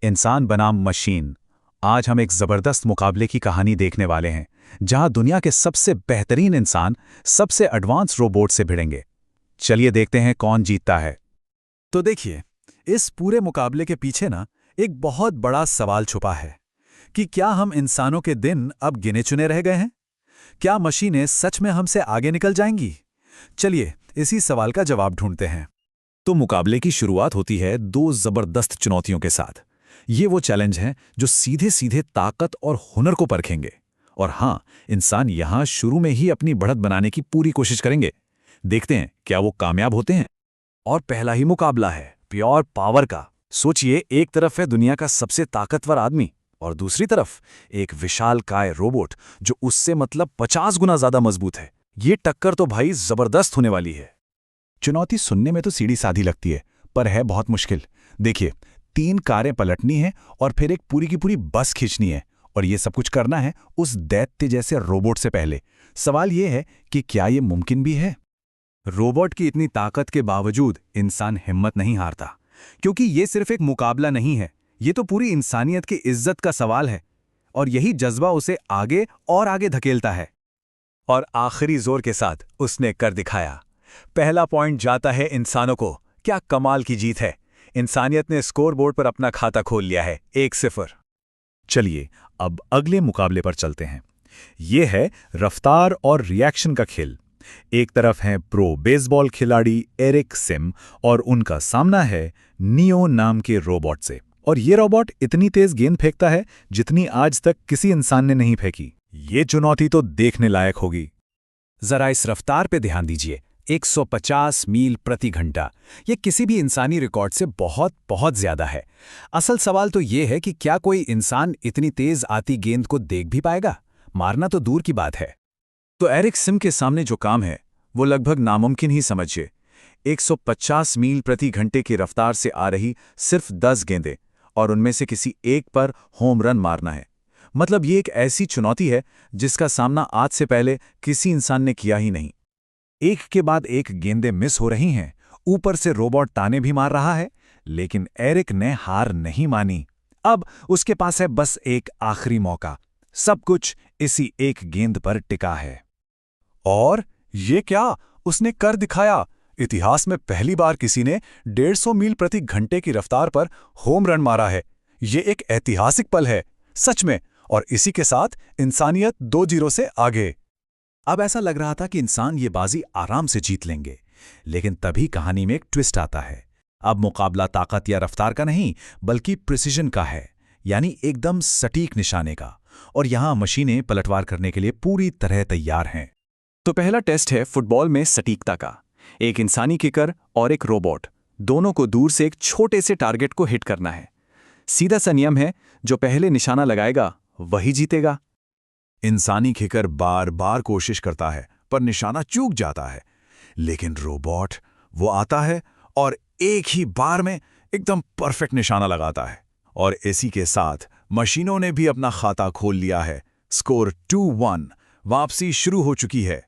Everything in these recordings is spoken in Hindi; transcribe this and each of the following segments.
इंसान बनाम मशीन। आज हम एक जबरदस्त मुकाबले की कहानी देखने वाले हैं, जहां दुनिया के सबसे बेहतरीन इंसान सबसे एडवांस रोबोट से भिड़ेंगे। चलिए देखते हैं कौन जीतता है। तो देखिए, इस पूरे मुकाबले के पीछे ना एक बहुत बड़ा सवाल छुपा है कि क्या हम इंसानों के दिन अब गिने चुने रह गए हैं? क्या मशीनें सच में हमसे आगे निकल जाएंगी? चलिए इसी सवाल का जवाब ढूंढते हैं। तो मुकाबले की शुरुआत होती है दो जबरदस्त चुनौतियों के साथ। ये वो चैलेंज हैं जो सीधे सीधे ताकत और हुनर को परखेंगे। और हाँ, इंसान यहां शुरू में ही अपनी बढ़त बनाने की पूरी कोशिश करेंगे। देखते हैं क्या वो कामयाब होते हैं। और पहला ही मुकाबला है प्योर पावर का। सोचिए, एक तरफ है दुनिया का सबसे ताकतवर आदमी और दूसरी तरफ एक विशालकाय रोबोट जो उससे मतलब 50 गुना ज्यादा मजबूत है। ये टक्कर तो भाई जबरदस्त होने वाली है। चुनौती सुनने में तो सीधी साधी लगती है, पर है बहुत मुश्किल। देखिए, 3 कारें पलटनी है और फिर एक पूरी की पूरी बस खींचनी है, और ये सब कुछ करना है उस दैत्य जैसे रोबोट से पहले। सवाल ये है कि क्या ये मुमकिन भी है? रोबोट की इतनी ताकत के बावजूद इंसान हिम्मत नहीं हारता, क्योंकि ये सिर्फ एक मुकाबला नहीं है, ये तो पूरी इंसानियत की इज्जत का सवाल है। और यही जज्बा उसे आगे और आगे धकेलता है। और आखिरी जोर के साथ उसने कर दिखाया। पहला पॉइंट जाता है इंसानों को। क्या कमाल की जीत है! इंसानियत ने स्कोरबोर्ड पर अपना खाता खोल लिया है, 1-0। चलिए अब अगले मुकाबले पर चलते हैं। ये है रफ्तार और रिएक्शन का खेल। एक तरफ हैं प्रो बेसबॉल खिलाड़ी एरिक सिम और उनका सामना है नियो नाम के रोबोट से। और ये रोबोट इतनी तेज गेंद फेंकता है जितनी आज तक किसी इंसान ने नहीं फेंकी। ये चुनौती तो देखने लायक होगी। जरा इस रफ्तार पे ध्यान दीजिए, 150 मील प्रति घंटा। ये किसी भी इंसानी रिकॉर्ड से बहुत बहुत ज्यादा है। असल सवाल तो ये है कि क्या कोई इंसान इतनी तेज आती गेंद को देख भी पाएगा? मारना तो दूर की बात है। तो एरिक सिम के सामने जो काम है वो लगभग नामुमकिन ही समझिए। 150 मील प्रति घंटे की रफ्तार से आ रही सिर्फ 10 गेंदें, और उनमें से किसी एक पर होम रन मारना है। मतलब ये एक ऐसी चुनौती है जिसका सामना आज से पहले किसी इंसान ने किया ही नहीं। एक के बाद एक गेंदें मिस हो रही हैं, ऊपर से रोबोट ताने भी मार रहा है, लेकिन एरिक ने हार नहीं मानी। अब उसके पास है बस एक आखिरी मौका। सब कुछ इसी एक गेंद पर टिका है। और ये क्या उसने कर दिखाया! इतिहास में पहली बार किसी ने 150 मील प्रति घंटे की रफ्तार पर होम रन मारा है। ये एक ऐतिहासिक पल है सच में। और इसी के साथ इंसानियत 2-0 से आगे। अब ऐसा लग रहा था कि इंसान ये बाजी आराम से जीत लेंगे, लेकिन तभी कहानी में एक ट्विस्ट आता है। अब मुकाबला ताकत या रफ्तार का नहीं, बल्कि प्रिसिजन का है, यानी एकदम सटीक निशाने का। और यहां मशीनें पलटवार करने के लिए पूरी तरह तैयार हैं। तो पहला टेस्ट है फुटबॉल में सटीकता का। एक इंसानी किकर और एक रोबोट, दोनों को दूर से एक छोटे से टारगेट को हिट करना है। सीधा सा नियम है, जो पहले निशाना लगाएगा वही जीतेगा। इंसानी किकर बार बार कोशिश करता है, पर निशाना चूक जाता है। लेकिन रोबोट, वो आता है और एक ही बार में एकदम परफेक्ट निशाना लगाता है। और इसी के साथ मशीनों ने भी अपना खाता खोल लिया है। स्कोर 2-1। वापसी शुरू हो चुकी है।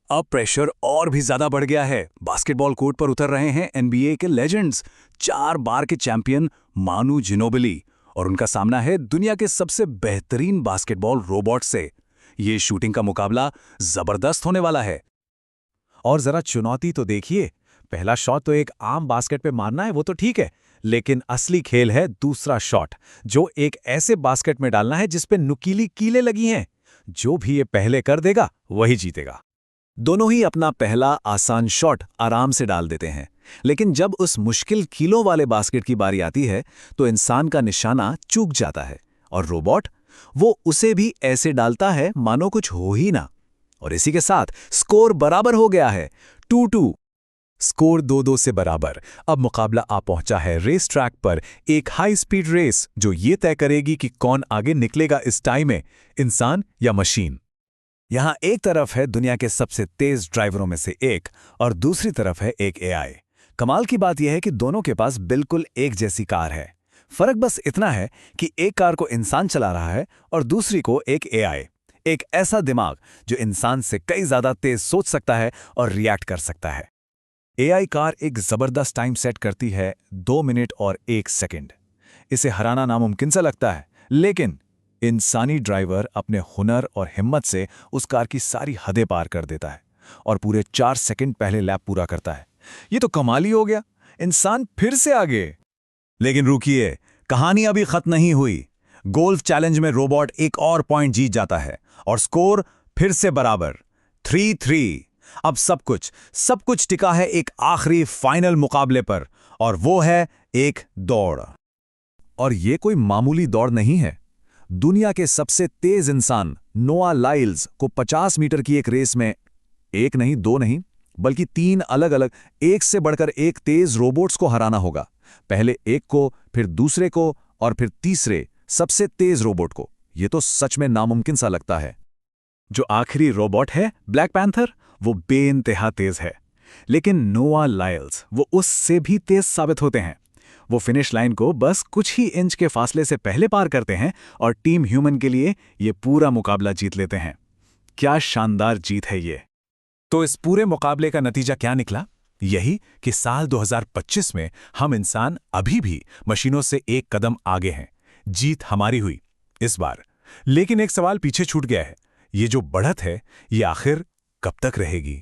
अब प्रेशर और भी ज्यादा बढ़ गया है। बास्केटबॉल कोर्ट पर उतर रहे हैं एनबीए के लेजेंड्स, 4 बार के चैंपियन मानू जिनोबिली, और उनका सामना है दुनिया के सबसे बेहतरीन बास्केटबॉल रोबोट से। ये शूटिंग का मुकाबला जबरदस्त होने वाला है। और जरा चुनौती तो देखिए। पहला शॉट तो एक आम बास्केट पे मारना है, वो तो ठीक है, लेकिन असली खेल है दूसरा शॉट, जो एक ऐसे बास्केट में डालना है जिसपे नुकीली कीलें लगी हैं। जो भी ये पहले कर देगा वही जीतेगा। दोनों ही अपना पहला आसान शॉट आराम से डाल देते हैं, लेकिन जब उस मुश्किल कीलों वाले बास्केट की बारी आती है तो इंसान का निशाना चूक जाता है। और रोबोट, वो उसे भी ऐसे डालता है मानो कुछ हो ही ना। और इसी के साथ स्कोर बराबर हो गया है, 2-2। स्कोर 2-2 से बराबर। अब मुकाबला आ पहुंचा है रेस ट्रैक पर, एक हाई स्पीड रेस जो ये तय करेगी कि कौन आगे निकलेगा इस टाइम में, इंसान या मशीन। यहां एक तरफ है दुनिया के सबसे तेज ड्राइवरों में से एक, और दूसरी तरफ है एक एआई। कमाल की बात यह है कि दोनों के पास बिल्कुल एक जैसी कार है। फर्क बस इतना है कि एक कार को इंसान चला रहा है और दूसरी को एक एआई, एक ऐसा दिमाग जो इंसान से कई ज्यादा तेज सोच सकता है और रिएक्ट कर सकता है। एआई कार एक जबरदस्त टाइम सेट करती है, 2 मिनट और 1 सेकंड। इसे हराना नामुमकिन सा लगता है, लेकिन इंसानी ड्राइवर अपने हुनर और हिम्मत से उस कार की सारी हदें पार कर देता है और पूरे 4 सेकंड पहले लैप पूरा करता है। ये तो कमाल ही हो गया, इंसान फिर से आगे। लेकिन रुकिए, कहानी अभी खत्म नहीं हुई। गोल्फ चैलेंज में रोबोट एक और पॉइंट जीत जाता है और स्कोर फिर से बराबर 3-3। अब सब कुछ टिका है एक आखिरी फाइनल मुकाबले पर, और वो है एक दौड़। और ये कोई मामूली दौड़ नहीं है। दुनिया के सबसे तेज इंसान नोआ लाइल्स को 50 मीटर की एक रेस में एक नहीं, दो नहीं, बल्कि 3 अलग अलग एक से बढ़कर एक तेज रोबोट्स को हराना होगा। पहले एक को, फिर दूसरे को, और फिर तीसरे सबसे तेज रोबोट को। ये तो सच में नामुमकिन सा लगता है। जो आखिरी रोबोट है ब्लैक पैंथर, वो बेइंतहा तेज है, लेकिन नोआ लाइल्स वो उससे भी तेज साबित होते हैं। वो फिनिश लाइन को बस कुछ ही इंच के फासले से पहले पार करते हैं और टीम ह्यूमन के लिए ये पूरा मुकाबला जीत लेते हैं। क्या शानदार जीत है ये। तो इस पूरे मुकाबले का नतीजा क्या निकला? यही कि साल 2025 में हम इंसान अभी भी मशीनों से एक कदम आगे हैं। जीत हमारी हुई इस बार। लेकिन एक सवाल पीछे छूट गया है, ये जो बढ़त है, ये आखिर कब तक रहेगी?